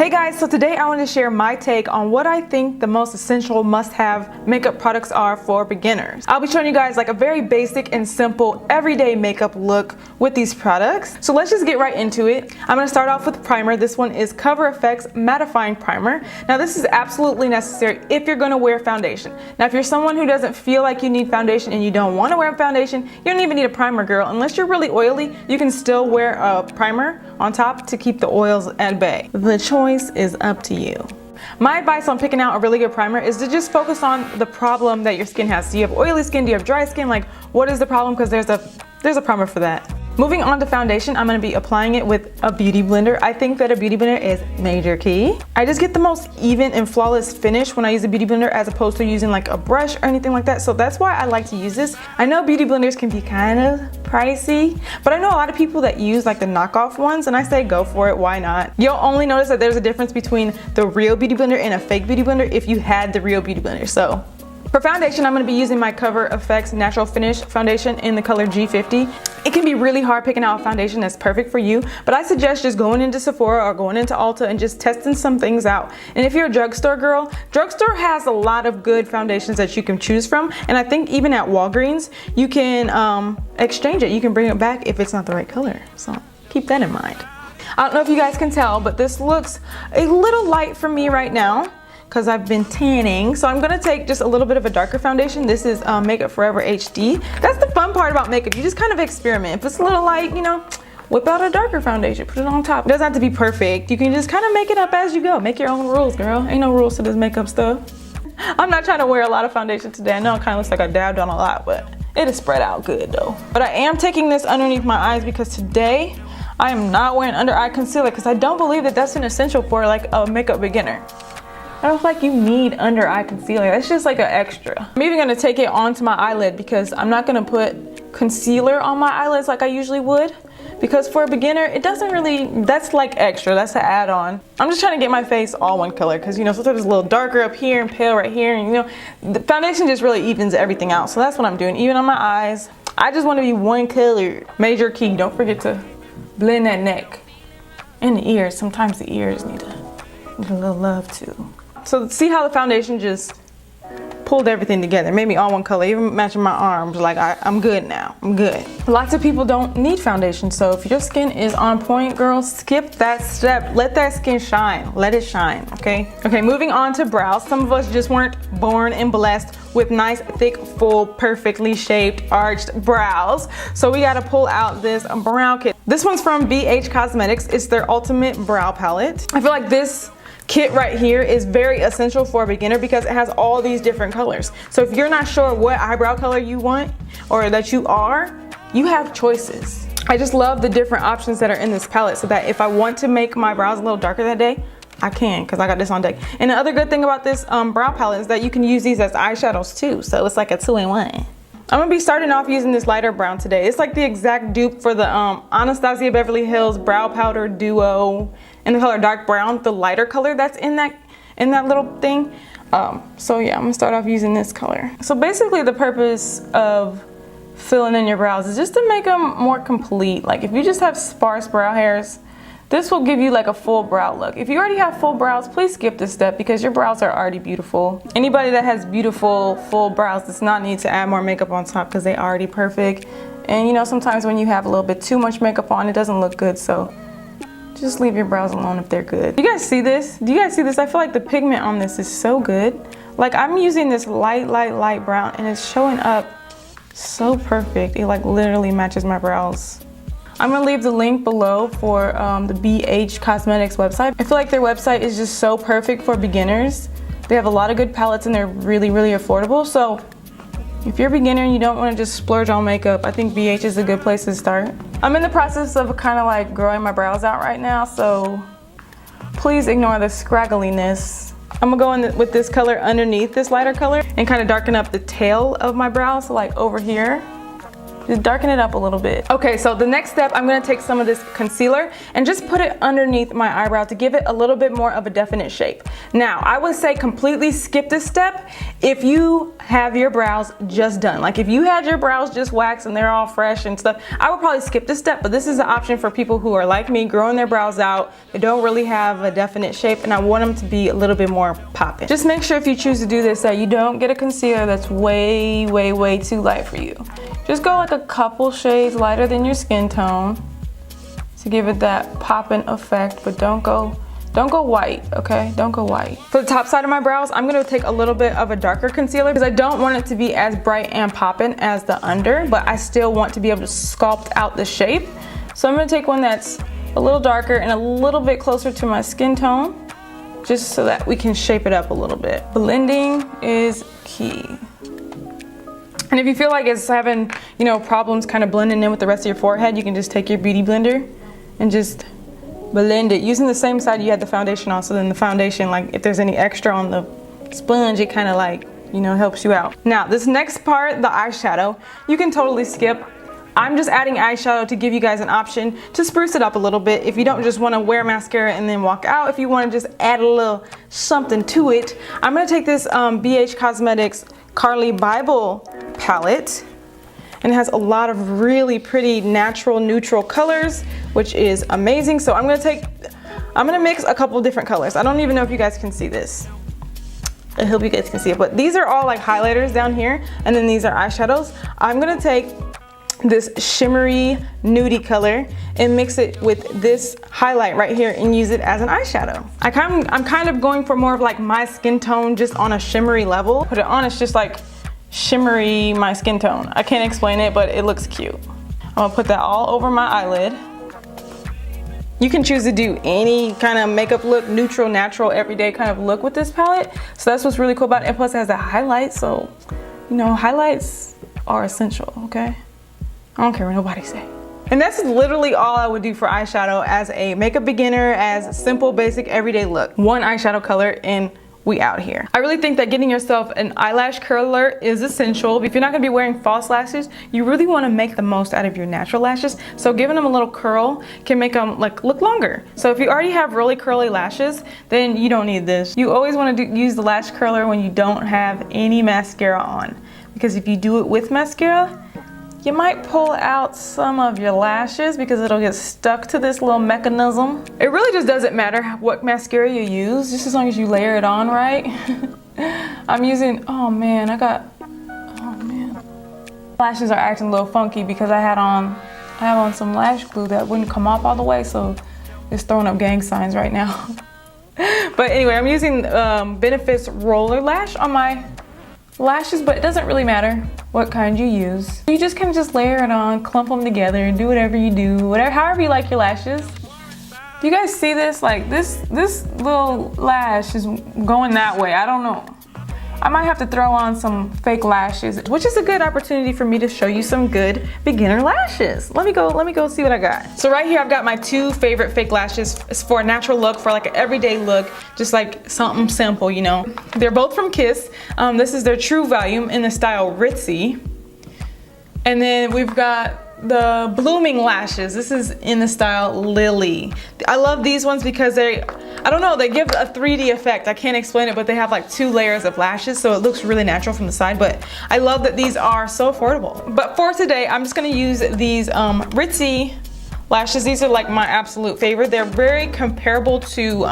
Hey guys, so today I want to share my take on what I think the most essential must-have makeup products are for beginners. I'll be showing you guys like a very basic and simple everyday makeup look with these products. So let's just get right into it. I'm going to start off with primer. This one is Cover FX Mattifying Primer. Now this is absolutely necessary if you're going to wear foundation. Now if you're someone who doesn't feel like you need foundation and you don't want to wear foundation, you don't even need a primer, girl. Unless you're really oily, you can still wear a primer on top to keep the oils at bay. The choice is up to you. My advice on picking out a really good primer is to just focus on the problem that your skin has. Do you have oily skin? Do you have dry skin? Like, what is the problem? Because there's a primer for that. Moving on to foundation, I'm going to be applying it with a beauty blender. I think that a beauty blender is major key. I just get the most even and flawless finish when I use a beauty blender as opposed to using like a brush or anything like that. So that's why I like to use this. I know beauty blenders can be kind of pricey, but I know a lot of people that use like the knockoff ones, and I say go for it, why not? You'll only notice that there's a difference between the real beauty blender and a fake beauty blender if you had the real beauty blender. So for foundation, I'm going to be using my Cover FX Natural Finish Foundation in the color G50. It can be really hard picking out a foundation that's perfect for you, but I suggest just going into Sephora or going into Ulta and just testing some things out. And if you're a drugstore girl, drugstore has a lot of good foundations that you can choose from. And I think even at Walgreens, you can exchange it. You can bring it back if it's not the right color. So keep that in mind. I don't know if you guys can tell, but this looks a little light for me right now, because I've been tanning. So I'm gonna take just a little bit of a darker foundation. This is Makeup Forever HD. That's the fun part about makeup. You just kind of experiment. If it's a little light, you know, whip out a darker foundation, put it on top. It doesn't have to be perfect. You can just kind of make it up as you go. Make your own rules, girl. Ain't no rules to this makeup stuff. I'm not trying to wear a lot of foundation today. I know it kind of looks like I dabbed on a lot, but it is spread out good though. But I am taking this underneath my eyes because today I am not wearing under eye concealer because I don't believe that that's an essential for like a makeup beginner. I don't feel like you need under eye concealer. That's just like an extra. I'm even gonna take it onto my eyelid because I'm not gonna put concealer on my eyelids like I usually would. Because for a beginner, it doesn't really, that's like extra, that's an add-on. I'm just trying to get my face all one color because, you know, sometimes it's a little darker up here and pale right here. And, you know, the foundation just really evens everything out. So that's what I'm doing, even on my eyes. I just want to be one color. Major key, don't forget to blend that neck and the ears. Sometimes the ears need a little love too. So see how the foundation just pulled everything together, made me all one color, even matching my arms. Like I'm good now, I'm good. Lots of people don't need foundation, so if your skin is on point, girl, skip that step. Let that skin shine, let it shine, okay? Okay, moving on to brows. Some of us just weren't born and blessed with nice, thick, full, perfectly shaped, arched brows. So we gotta pull out this brow kit. This one's from BH Cosmetics. It's their ultimate brow palette. I feel like this kit right here is very essential for a beginner because it has all these different colors. So if you're not sure what eyebrow color you want or that you are, you have choices. I just love the different options that are in this palette so that if I want to make my brows a little darker that day, I can because I got this on deck. And the other good thing about this brow palette is that you can use these as eyeshadows too. So it's like a 2-in-1. I'm gonna be starting off using this lighter brown today. It's like the exact dupe for the Anastasia Beverly Hills Brow Powder Duo in the color dark brown, the lighter color that's in that little thing. So yeah, I'm gonna start off using this color. So basically the purpose of filling in your brows is just to make them more complete. Like if you just have sparse brow hairs, this will give you like a full brow look. If you already have full brows, please skip this step because your brows are already beautiful. Anybody that has beautiful full brows does not need to add more makeup on top because they're already perfect. And you know, sometimes when you have a little bit too much makeup on, it doesn't look good. So just leave your brows alone if they're good. You guys see this? Do you guys see this? I feel like the pigment on this is so good. Like I'm using this light brown and it's showing up so perfect. It like literally matches my brows. I'm gonna leave the link below for the BH Cosmetics website. I feel like their website is just so perfect for beginners. They have a lot of good palettes and they're really, really affordable. So if you're a beginner and you don't wanna just splurge on makeup, I think BH is a good place to start. I'm in the process of kind of like growing my brows out right now, so please ignore the scraggliness. I'm gonna go in with this color underneath this lighter color and kind of darken up the tail of my brows, so like over here. Just darken it up a little bit. Okay, so the next step, I'm gonna take some of this concealer and just put it underneath my eyebrow to give it a little bit more of a definite shape. Now, I would say completely skip this step if you have your brows just done. Like if you had your brows just waxed and they're all fresh and stuff, I would probably skip this step, but this is an option for people who are like me, growing their brows out. They don't really have a definite shape and I want them to be a little bit more popping. Just make sure if you choose to do this that you don't get a concealer that's way too light for you. Just go like a couple shades lighter than your skin tone to give it that popping effect, but don't go white, okay? Don't go white. For the top side of my brows, I'm gonna take a little bit of a darker concealer because I don't want it to be as bright and popping as the under, but I still want to be able to sculpt out the shape. So I'm gonna take one that's a little darker and a little bit closer to my skin tone, just so that we can shape it up a little bit. Blending is key. And if you feel like it's having, you know, problems kind of blending in with the rest of your forehead, you can just take your beauty blender and just blend it using the same side you had the foundation on. So then the foundation, like if there's any extra on the sponge, it kind of like, you know, helps you out. Now this next part, the eyeshadow, you can totally skip. I'm just adding eyeshadow to give you guys an option to spruce it up a little bit. If you don't just want to wear mascara and then walk out, if you want to just add a little something to it, I'm going to take this BH Cosmetics Carly Bible palette, and it has a lot of really pretty natural neutral colors, which is amazing. So I'm gonna mix a couple of different colors. I don't even know if you guys can see this. I hope you guys can see it, but these are all like highlighters down here, and then these are eyeshadows. I'm gonna take this shimmery nudie color and mix it with this highlight right here and use it as an eyeshadow. I'm kind of going for more of like my skin tone, just on a shimmery level. Put it on, it's just like shimmery my skin tone. I can't explain it, but it looks cute. I'm gonna put that all over my eyelid. You can choose to do any kind of makeup look, neutral, natural, everyday kind of look with this palette. So that's what's really cool about it. And plus it has a highlight, so you know, highlights are essential, okay? I don't care what nobody say. And that's literally all I would do for eyeshadow as a makeup beginner, as a simple, basic, everyday look. One eyeshadow color and we out here. I really think that getting yourself an eyelash curler is essential. If you're not gonna be wearing false lashes, you really wanna make the most out of your natural lashes. So giving them a little curl can make them like look longer. So if you already have really curly lashes, then you don't need this. You always wanna use the lash curler when you don't have any mascara on. Because if you do it with mascara, you might pull out some of your lashes because it'll get stuck to this little mechanism. It really just doesn't matter what mascara you use, just as long as you layer it on right. I'm using, oh man. Lashes are acting a little funky because I have on some lash glue that wouldn't come off all the way, so it's throwing up gang signs right now. But anyway, I'm using Benefit's Roller Lash on my lashes, but it doesn't really matter what kind you use. You just can just layer it on, clump them together, and do whatever you do, however you like your lashes. Do you guys see this? Like this little lash is going that way. I don't know. I might have to throw on some fake lashes, which is a good opportunity for me to show you some good beginner lashes. Let me go see what I got. So right here I've got my two favorite fake lashes. It's for a natural look, for like an everyday look, just like something simple, you know. They're both from Kiss. This is their True Volume in the style Ritzy. And then we've got the Blooming Lashes. This is in the style Lily. I love these ones because I don't know, they give a 3D effect. I can't explain it, but they have like 2 layers of lashes, so it looks really natural from the side. But I love that these are so affordable. But for today, I'm just gonna use these Ritzy lashes. These are like my absolute favorite. They're very comparable to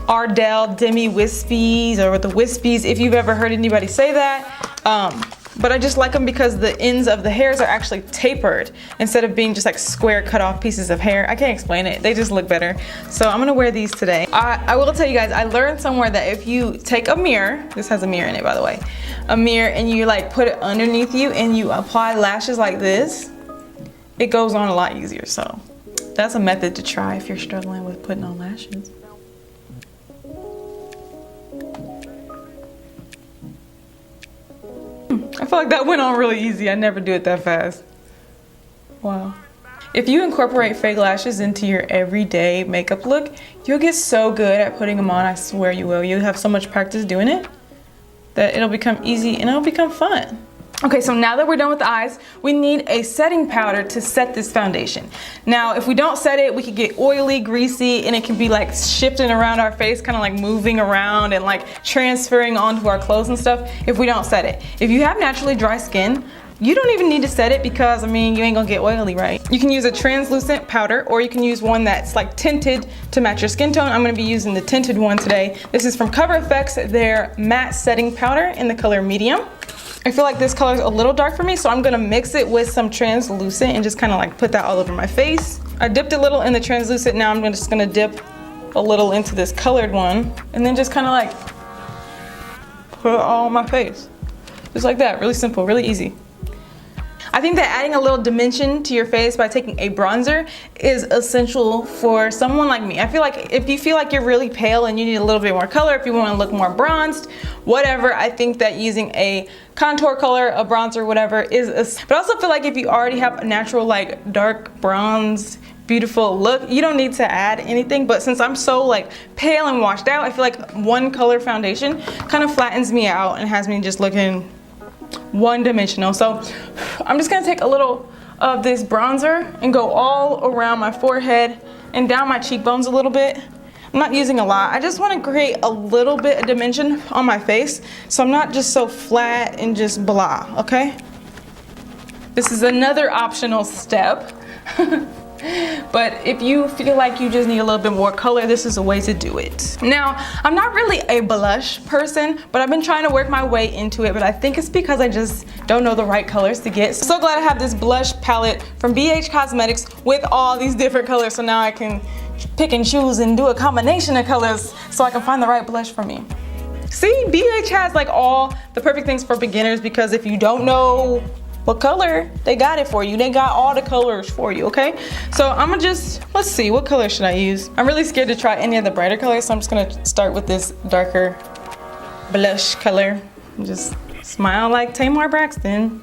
Ardell Demi Wispies, or the Wispies, if you've ever heard anybody say that. But I just like them because the ends of the hairs are actually tapered instead of being just like square cut off pieces of hair. I can't explain it. They just look better. So I'm gonna wear these today. I will tell you guys, I learned somewhere that if you take a mirror, this has a mirror in it by the way, a mirror, and you like put it underneath you and you apply lashes like this, it goes on a lot easier. So that's a method to try if you're struggling with putting on lashes. I feel like that went on really easy. I never do it that fast. Wow. If you incorporate fake lashes into your everyday makeup look, you'll get so good at putting them on. I swear you will. You'll have so much practice doing it that it'll become easy and it'll become fun. Okay, so now that we're done with the eyes, we need a setting powder to set this foundation. Now, if we don't set it, we could get oily, greasy, and it can be like shifting around our face, kind of like moving around and like transferring onto our clothes and stuff if we don't set it. If you have naturally dry skin, you don't even need to set it because, I mean, you ain't gonna get oily, right? You can use a translucent powder or you can use one that's like tinted to match your skin tone. I'm gonna be using the tinted one today. This is from Cover FX, their matte setting powder in the color medium. I feel like this color is a little dark for me, so I'm gonna mix it with some translucent and just kind of like put that all over my face. I dipped a little in the translucent, now I'm just gonna dip a little into this colored one and then just kind of like put it all on my face. Just like that, really simple, really easy. I think that adding a little dimension to your face by taking a bronzer is essential for someone like me. I feel like if you feel like you're really pale and you need a little bit more color, if you want to look more bronzed, whatever, I think that using a contour color, a bronzer, whatever is but I also feel like if you already have a natural like dark bronze beautiful look, you don't need to add anything. But since I'm so like pale and washed out, I feel like one color foundation kind of flattens me out and has me just looking one-dimensional. So I'm just gonna take a little of this bronzer and go all around my forehead and down my cheekbones a little bit. I'm not using a lot. I just want to create a little bit of dimension on my face so I'm not just so flat and just blah, okay? This is another optional step. But if you feel like you just need a little bit more color, this is a way to do it. Now, I'm not really a blush person, but I've been trying to work my way into it, but I think it's because I just don't know the right colors to get. So glad I have this blush palette from BH Cosmetics with all these different colors, so now I can pick and choose and do a combination of colors so I can find the right blush for me. See, BH has like all the perfect things for beginners, because if you don't know what color, they got it for you. They got all the colors for you, okay? So I'm gonna just, let's see, what color should I use? I'm really scared to try any of the brighter colors, so I'm just gonna start with this darker blush color. Just smile like Tamar Braxton.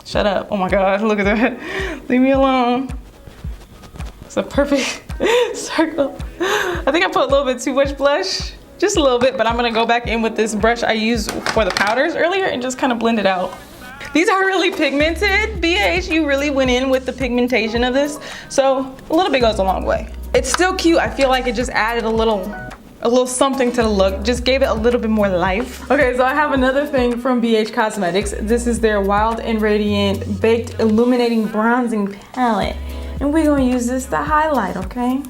Shut up, oh my God, look at that. Leave me alone. It's a perfect circle. I think I put a little bit too much blush, just a little bit, but I'm gonna go back in with this brush I used for the powders earlier and just kind of blend it out. These are really pigmented. BH, you really went in with the pigmentation of this. So a little bit goes a long way. It's still cute. I feel like it just added a little something to the look. Just gave it a little bit more life. Okay, so I have another thing from BH Cosmetics. This is their Wild and Radiant Baked Illuminating Bronzing Palette. And we're gonna use this to highlight, okay?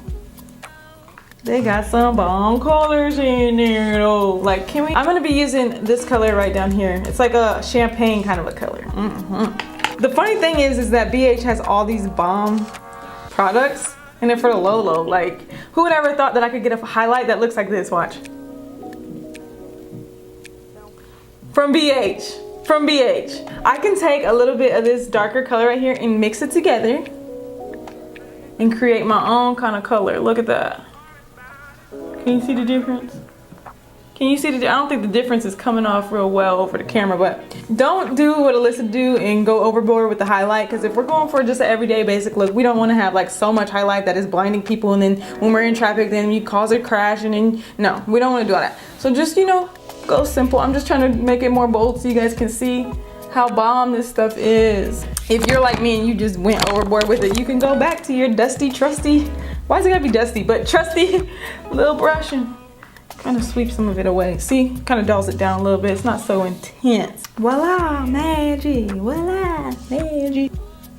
They got some bomb colors in there though. Like, can we? I'm gonna be using this color right down here. It's like a champagne kind of a color. The funny thing is that BH has all these bomb products and they're for the low. Like, who would ever thought that I could get a highlight that looks like this? Watch. From BH. From BH. I can take a little bit of this darker color right here and mix it together and create my own kind of color. Look at that. Can you see the difference? Can you see I don't think the difference is coming off real well over the camera, but don't do what Alyssa do and go overboard with the highlight, because if we're going for just an everyday basic look, we don't want to have like so much highlight that is blinding people, and then when we're in traffic, then you cause a crash, and then no, we don't want to do all that. So just, you know, go simple. I'm just trying to make it more bold so you guys can see how bomb this stuff is. If you're like me and you just went overboard with it, you can go back to your dusty, trusty, why is it gotta be dusty, but trusty little brush and kind of sweep some of it away. See, kind of dulls it down a little bit. It's not so intense. Voila, magic, voila, magic.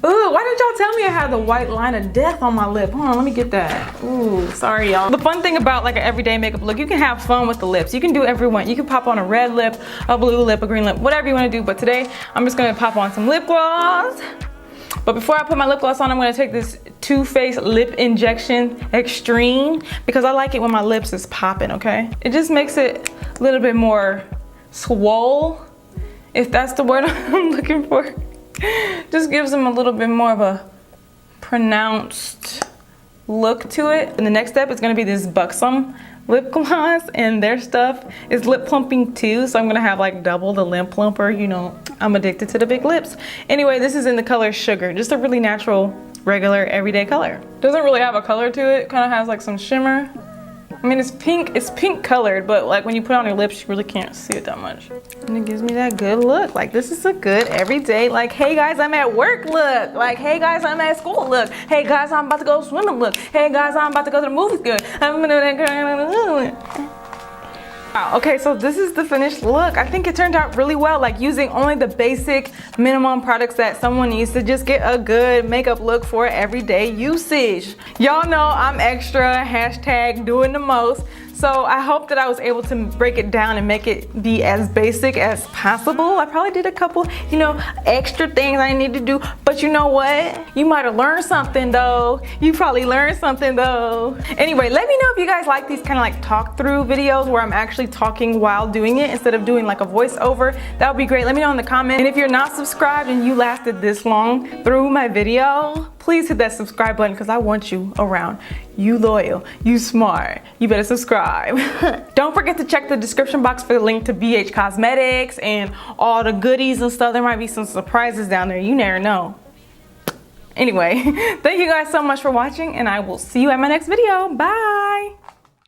Ooh, why did y'all tell me I had the white line of death on my lip? Hold on, let me get that. Ooh, sorry y'all. The fun thing about like an everyday makeup look, you can have fun with the lips. You can do whatever you want. You can pop on a red lip, a blue lip, a green lip, whatever you want to do. But today, I'm just gonna pop on some lip gloss. But before I put my lip gloss on, I'm gonna take this Too Faced Lip Injection Extreme, because I like it when my lips is popping, okay? It just makes it a little bit more swole, if that's the word I'm looking for. Just gives them a little bit more of a pronounced look to it. And the next step is gonna be this Buxom lip gloss, and their stuff is lip plumping too, so I'm gonna have like double the lip plumper. You know, I'm addicted to the big lips. Anyway, this is in the color Sugar, just a really natural, regular, everyday color. Doesn't really have a color to it, kind of has like some shimmer I mean, it's pink colored, but like when you put it on your lips, you really can't see it that much. And it gives me that good look. Like this is a good everyday, like, hey guys, I'm at work look. Like, hey guys, I'm at school look. Hey guys, I'm about to go swimming look. Hey guys, I'm about to go to the movies good. I'm gonna do that. Wow, okay, so this is the finished look. I think it turned out really well, like using only the basic minimum products that someone needs to just get a good makeup look for everyday usage. Y'all know I'm extra, hashtag doing the most. So I hope that I was able to break it down and make it be as basic as possible. I probably did a couple, you know, extra things I need to do, but you know what? You might have learned something though. You probably learned something though. Anyway, let me know if you guys like these kind of like talk through videos where I'm actually talking while doing it instead of doing like a voiceover. That would be great. Let me know in the comments. And if you're not subscribed and you lasted this long through my video, please hit that subscribe button because I want you around. You loyal, you smart, you better subscribe. Don't forget to check the description box for the link to BH Cosmetics and all the goodies and stuff. There might be some surprises down there, you never know. Anyway, thank you guys so much for watching and I will see you at my next video. Bye.